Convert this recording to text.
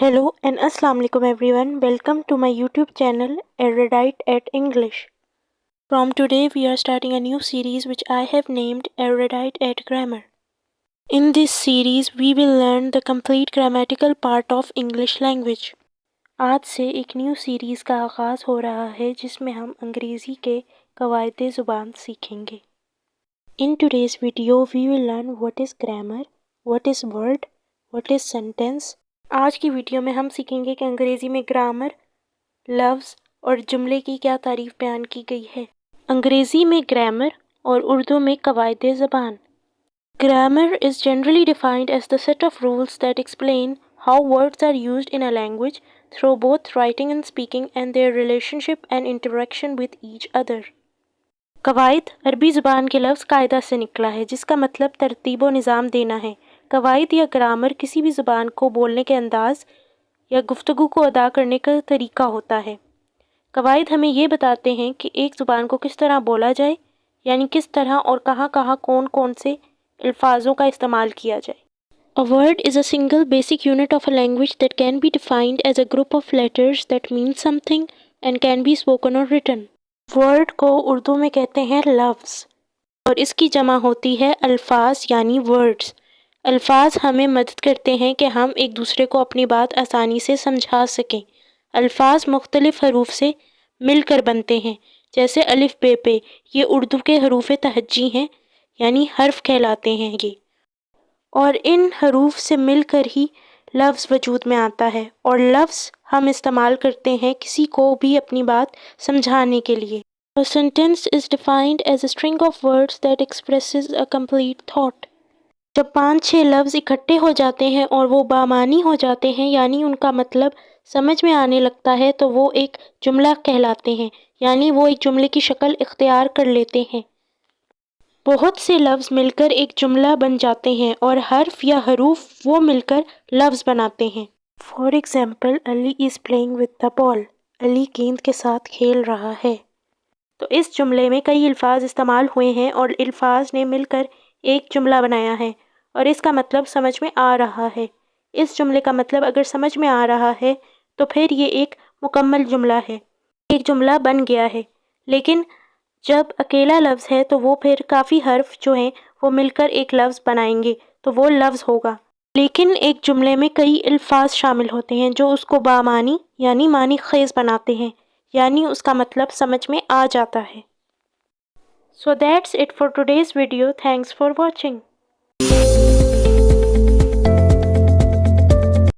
Hello and Assalamu alaikum everyone. Welcome to my YouTube channel Erudite at English. From today we are starting a new series which I have named Erudite at Grammar. In this series we will learn the complete grammatical part of English language. आज से एक new series का आगाज़ हो रहा है जिसमें हम अंग्रेज़ी के कवायदे ज़ुबान सीखेंगे. In today's video we will learn what is grammar, what is word, what is sentence. आज की वीडियो में हम सीखेंगे कि अंग्रेज़ी में ग्रामर, लफ्ज़ और जुमले की क्या तारीफ़ बयान की गई है. अंग्रेज़ी में ग्रामर और उर्दू में कवायदे ज़बान. Grammar is generally defined as the set of rules that explain how words are used in a language through both writing and speaking and their relationship and interaction with each other. कवायद अरबी ज़बान के लफ्ज़ कायदा से निकला है जिसका मतलब तरतीब व निज़ाम देना है. कवायद या ग्रामर किसी भी ज़बान को बोलने के अंदाज़ या गुफ्तगू को अदा करने का तरीका होता है. कवायद हमें ये बताते हैं कि एक ज़ुबान को किस तरह बोला जाए, यानी किस तरह और कहाँ कहाँ कौन कौन से अल्फाजों का इस्तेमाल किया जाए. A word is a single basic unit of a language that can be defined as a group of letters that mean something and can be spoken or written. Word को उर्दू में कहते हैं लफ्ज़ और इसकी जमा होती है अल्फाज यानी वर्ड्स. अल्फाज हमें मदद करते हैं कि हम एक दूसरे को अपनी बात आसानी से समझा सकें. अल्फाज मुख्तलिफ हरूफ से मिलकर बनते हैं, जैसे अलिफ बे पे. ये उर्दू के हरूफ तहज्जी हैं, यानी हर्फ कहलाते हैं ये, और इन हरूफ से मिलकर ही लफ्ज़ वजूद में आता है. और लफ्ज़ हम इस्तेमाल करते हैं किसी को भी अपनी बात समझाने के लिए. A sentence is defined as a string of words that expresses a complete thought. जब 5-6 लफ्ज़ इकट्ठे हो जाते हैं और वो बामानी हो जाते हैं, यानी उनका मतलब समझ में आने लगता है, तो वो एक जुमला कहलाते हैं, यानी वो एक जुमले की शक्ल इख्तियार कर लेते हैं. बहुत से लफ्ज़ मिलकर एक जुमला बन जाते हैं और हर्फ या हरूफ वो मिलकर लफ्ज़ बनाते हैं. For example, Ali is playing with the ball. Ali गेंद के साथ खेल रहा है. तो इस जुमले में कई अल्फाज इस्तेमाल हुए हैं और अल्फाज ने मिलकर एक जुमला बनाया है और इसका मतलब समझ में आ रहा है. इस जुमले का मतलब अगर समझ में आ रहा है तो फिर ये एक मुकम्मल जुमला है, एक जुमला बन गया है. लेकिन जब अकेला लफ्ज़ है तो वो फिर काफ़ी हर्फ जो हैं वो मिलकर एक लफ्ज़ बनाएंगे तो वो लफ्ज़ होगा. लेकिन एक जुमले में कई अल्फाज शामिल होते हैं जो उसको बामानी यानी मानी खेज़ बनाते हैं, यानी उसका मतलब समझ में आ जाता है. So that's it for today's video. Thanks for watching.